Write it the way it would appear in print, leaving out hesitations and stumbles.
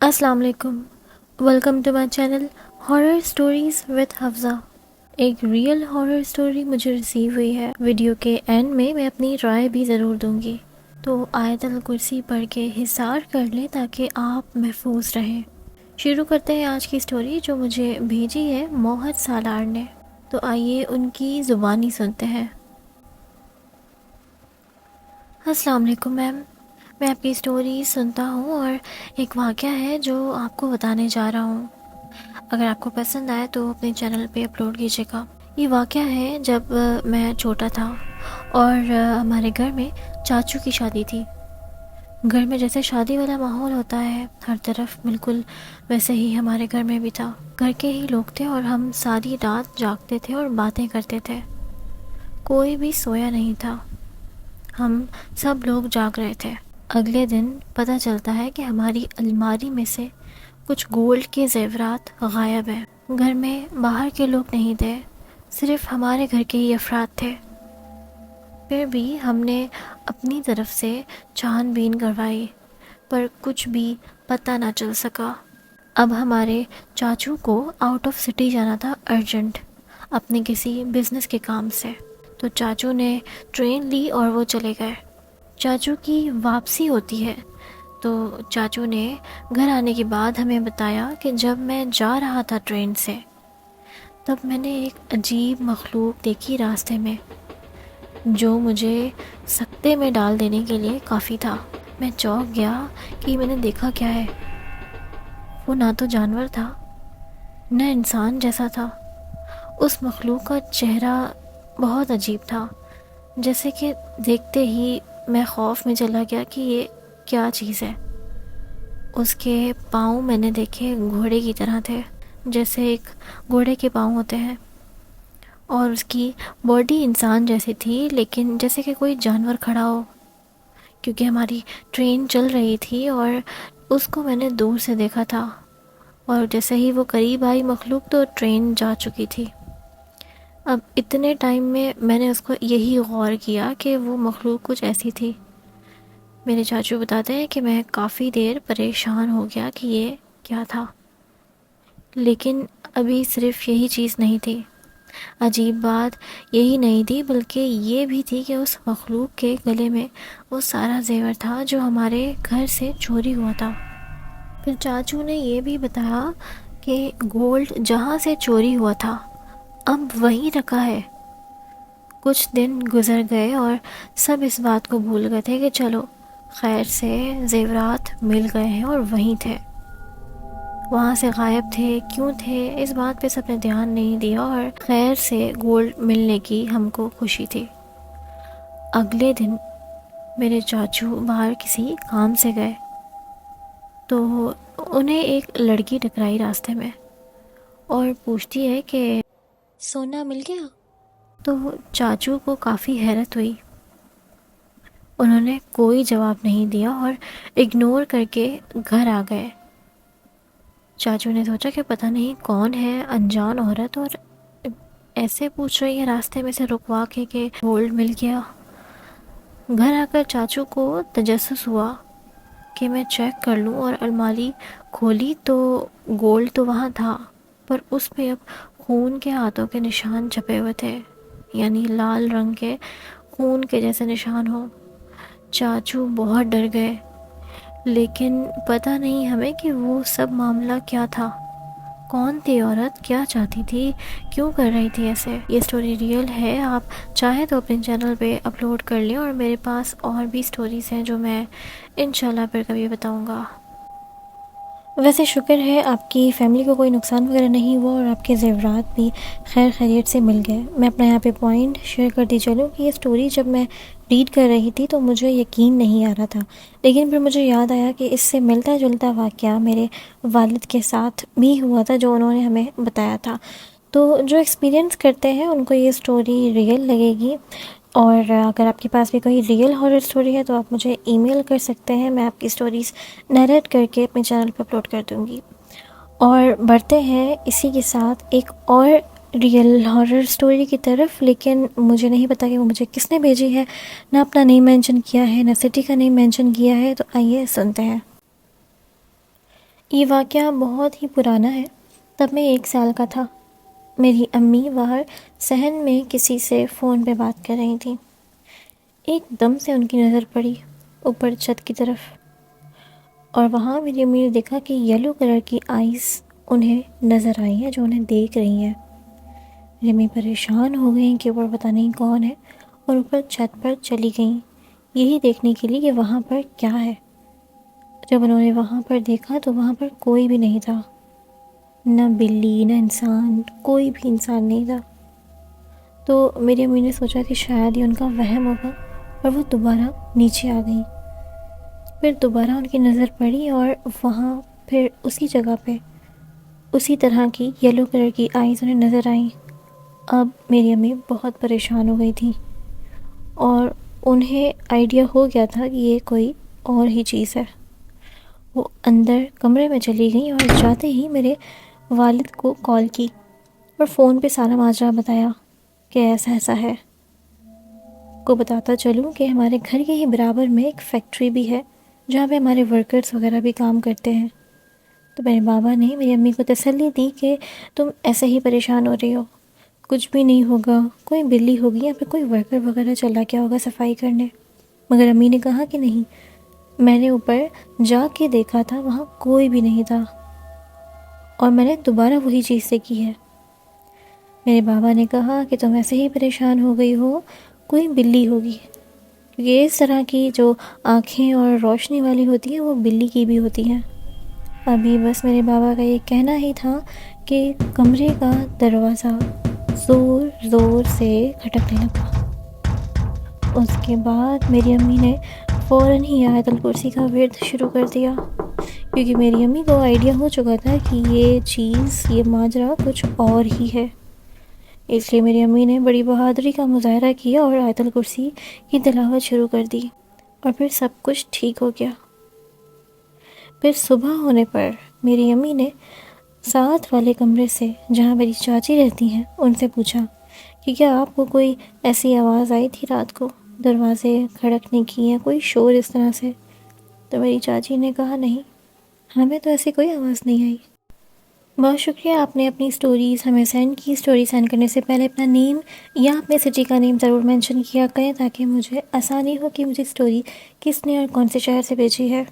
السلام علیکم، welcome to my channel horror stories with Hifza. ایک ریئل ہارر اسٹوری مجھے ریسیو ہوئی ہے۔ ویڈیو کے اینڈ میں اپنی رائے بھی ضرور دوں گی، تو آیت الکرسی پڑھ کے حصار کر لیں تاکہ آپ محفوظ رہیں۔ شروع کرتے ہیں آج کی اسٹوری جو مجھے بھیجی ہے موہت سالار نے۔ تو آئیے ان کی زبانی سنتے ہیں۔ السلام علیکم میم، میں آپ کی اسٹوری سنتا ہوں اور ایک واقعہ ہے جو آپ کو بتانے جا رہا ہوں۔ اگر آپ کو پسند آئے تو اپنے چینل پہ اپلوڈ کیجیے گا۔ یہ واقعہ ہے جب میں چھوٹا تھا اور ہمارے گھر میں چاچو کی شادی تھی۔ گھر میں جیسے شادی والا ماحول ہوتا ہے ہر طرف، بالکل ویسے ہی ہمارے گھر میں بھی تھا۔ گھر کے ہی لوگ تھے اور ہم ساری رات جاگتے تھے اور باتیں کرتے تھے۔ کوئی بھی سویا نہیں تھا، ہم سب لوگ جاگ رہے تھے۔ اگلے دن پتہ چلتا ہے کہ ہماری الماری میں سے کچھ گولڈ کے زیورات غائب ہیں۔ گھر میں باہر کے لوگ نہیں تھے، صرف ہمارے گھر کے ہی افراد تھے۔ پھر بھی ہم نے اپنی طرف سے چھان بین کروائی، پر کچھ بھی پتہ نہ چل سکا۔ اب ہمارے چاچو کو آؤٹ آف سٹی جانا تھا ارجنٹ، اپنے کسی بزنس کے کام سے۔ تو چاچو نے ٹرین لی اور وہ چلے گئے۔ چاچو کی واپسی ہوتی ہے تو چاچو نے گھر آنے کے بعد ہمیں بتایا کہ جب میں جا رہا تھا ٹرین سے تب میں نے ایک عجیب مخلوق دیکھی راستے میں، جو مجھے سکتے میں ڈال دینے کے لیے کافی تھا۔ میں چونک گیا کہ میں نے دیکھا کیا ہے۔ وہ نہ تو جانور تھا نہ انسان جیسا تھا۔ اس مخلوق کا چہرہ بہت عجیب تھا، جیسے کہ دیکھتے ہی میں خوف میں چلا گیا کہ یہ کیا چیز ہے۔ اس کے پاؤں میں نے دیکھے گھوڑے کی طرح تھے، جیسے ایک گھوڑے کے پاؤں ہوتے ہیں، اور اس کی باڈی انسان جیسی تھی، لیکن جیسے کہ کوئی جانور کھڑا ہو، کیونکہ ہماری ٹرین چل رہی تھی اور اس کو میں نے دور سے دیکھا تھا، اور جیسے ہی وہ قریب آئی مخلوق تو ٹرین جا چکی تھی۔ اب اتنے ٹائم میں نے اس کو یہی غور کیا کہ وہ مخلوق کچھ ایسی تھی۔ میرے چاچو بتاتے ہیں کہ میں کافی دیر پریشان ہو گیا کہ یہ کیا تھا، لیکن ابھی صرف یہی چیز نہیں تھی۔ عجیب بات یہی نہیں تھی، بلکہ یہ بھی تھی کہ اس مخلوق کے گلے میں وہ سارا زیور تھا جو ہمارے گھر سے چوری ہوا تھا۔ پھر چاچو نے یہ بھی بتایا کہ گولڈ جہاں سے چوری ہوا تھا اب وہیں رکھا ہے۔ کچھ دن گزر گئے اور سب اس بات کو بھول گئے تھے کہ چلو خیر سے زیورات مل گئے ہیں، اور وہیں تھے، وہاں سے غائب تھے، کیوں تھے اس بات پہ سب نے دھیان نہیں دیا، اور خیر سے گولڈ ملنے کی ہم کو خوشی تھی۔ اگلے دن میرے چاچو باہر کسی کام سے گئے تو انہیں ایک لڑکی ٹکرائی راستے میں اور پوچھتی ہے کہ سونا مل گیا؟ تو چاچو کو کافی حیرت ہوئی۔ انہوں نے کوئی جواب نہیں دیا اور اگنور کر کے گھر آ گئے۔ چاچو نے سوچا کہ پتہ نہیں کون ہے انجان عورت اور ایسے پوچھ رہی ہے راستے میں سے رکوا کے کہ گولڈ مل گیا۔ گھر آ کر چاچو کو تجسس ہوا کہ میں چیک کر لوں، اور الماری کھولی تو گولڈ تو وہاں تھا، پر اس پہ اب خون کے ہاتھوں کے نشان چھپے ہوئے تھے، یعنی لال رنگ کے خون کے جیسے نشان ہو۔ چاچو بہت ڈر گئے، لیکن پتہ نہیں ہمیں کہ وہ سب معاملہ کیا تھا، کون تھی عورت، کیا چاہتی تھی، کیوں کر رہی تھی ایسے۔ یہ سٹوری ریئل ہے، آپ چاہیں تو اپنے چینل پہ اپلوڈ کر لیں، اور میرے پاس اور بھی سٹوریز ہیں جو میں انشاءاللہ پھر کبھی بتاؤں گا۔ ویسے شکر ہے آپ کی فیملی کو کوئی نقصان وغیرہ نہیں ہوا اور آپ کے زیورات بھی خیر خیریت سے مل گئے۔ میں اپنا یہاں پہ پوائنٹ شیئر کرتی چلوں کہ یہ سٹوری جب میں ریڈ کر رہی تھی تو مجھے یقین نہیں آ رہا تھا، لیکن پھر مجھے یاد آیا کہ اس سے ملتا جلتا واقعہ میرے والد کے ساتھ بھی ہوا تھا جو انہوں نے ہمیں بتایا تھا۔ تو جو ایکسپیرینس کرتے ہیں ان کو یہ سٹوری ریئل لگے گی، اور اگر آپ کے پاس بھی کوئی ریئل ہارر سٹوری ہے تو آپ مجھے ای میل کر سکتے ہیں، میں آپ کی سٹوریز نیریٹ کر کے اپنے چینل پہ اپلوڈ کر دوں گی۔ اور بڑھتے ہیں اسی کے ساتھ ایک اور ریئل ہارر سٹوری کی طرف، لیکن مجھے نہیں پتا کہ وہ مجھے کس نے بھیجی ہے، نہ اپنا نیم مینشن کیا ہے نہ سٹی کا نیم مینشن کیا ہے، تو آئیے سنتے ہیں۔ یہ واقعہ بہت ہی پرانا ہے۔ تب میں 1 سال کا تھا۔ میری امی باہر صحن میں کسی سے فون پہ بات کر رہی تھیں۔ ایک دم سے ان کی نظر پڑی اوپر چھت کی طرف، اور وہاں میری امی نے دیکھا کہ یلو کلر کی آئیز انہیں نظر آئی ہیں جو انہیں دیکھ رہی ہیں۔ میری امی پریشان ہو گئیں کہ اوپر پتہ نہیں کون ہے، اور اوپر چھت پر چلی گئیں یہی دیکھنے کے لیے کہ وہاں پر کیا ہے۔ جب انہوں نے وہاں پر دیکھا تو وہاں پر کوئی بھی نہیں تھا، نہ بلی نہ انسان، کوئی بھی انسان نہیں تھا۔ تو میری امی نے سوچا کہ شاید یہ ان کا وہم ہوگا، اور وہ دوبارہ نیچے آ گئیں۔ پھر دوبارہ ان کی نظر پڑی اور وہاں پھر اسی جگہ پہ اسی طرح کی یلو کلر کی آئیز انہیں نظر آئیں۔ اب میری امی بہت پریشان ہو گئی تھیں، اور انہیں آئیڈیا ہو گیا تھا کہ یہ کوئی اور ہی چیز ہے۔ وہ اندر کمرے میں چلی گئیں اور جاتے ہی میرے والد کو کال کی اور فون پہ سارا ماجرا بتایا کہ ایسا ایسا ہے۔ کو بتاتا چلوں کہ ہمارے گھر کے ہی برابر میں ایک فیکٹری بھی ہے جہاں پہ ہمارے ورکرز وغیرہ بھی کام کرتے ہیں۔ تو میرے بابا نے میری امی کو تسلی دی کہ تم ایسے ہی پریشان ہو رہی ہو، کچھ بھی نہیں ہوگا، کوئی بلی ہوگی یا پھر کوئی ورکر وغیرہ چلا گیا ہوگا صفائی کرنے۔ مگر امی نے کہا کہ نہیں، میں نے اوپر جا کے دیکھا تھا، وہاں کوئی بھی نہیں تھا، اور میں نے دوبارہ وہی چیز سے کی ہے۔ میرے بابا نے کہا کہ تم ایسے ہی پریشان ہو گئی ہو، کوئی بلی ہوگی، کیونکہ اس طرح کی جو آنکھیں اور روشنی والی ہوتی ہیں وہ بلی کی بھی ہوتی ہیں۔ ابھی بس میرے بابا کا یہ کہنا ہی تھا کہ کمرے کا دروازہ زور زور سے کھٹکنے لگا۔ اس کے بعد میری امی نے فوراً ہی آیت الکرسی کا ورد شروع کر دیا، کیونکہ میری امی کو آئیڈیا ہو چکا تھا کہ یہ چیز، یہ ماجرا کچھ اور ہی ہے۔ اس لیے میری امی نے بڑی بہادری کا مظاہرہ کیا اور آیت الکرسی کی تلاوت شروع کر دی، اور پھر سب کچھ ٹھیک ہو گیا۔ پھر صبح ہونے پر میری امی نے ساتھ والے کمرے سے، جہاں میری چاچی رہتی ہیں، ان سے پوچھا کہ کیا آپ کو کوئی ایسی آواز آئی تھی رات کو، دروازے کھڑکنے کی یا کوئی شور اس طرح سے؟ تو میری چاچی نے کہا نہیں، ہمیں تو ایسی کوئی آواز نہیں آئی۔ بہت شکریہ، آپ نے اپنی سٹوریز ہمیں سینڈ کی۔ سٹوری سینڈ کرنے سے پہلے اپنا نیم یا اپنے سٹی کا نیم ضرور مینشن کیا کریں، تاکہ مجھے آسانی ہو کہ مجھے سٹوری کس نے اور کون سے شہر سے بھیجی ہے۔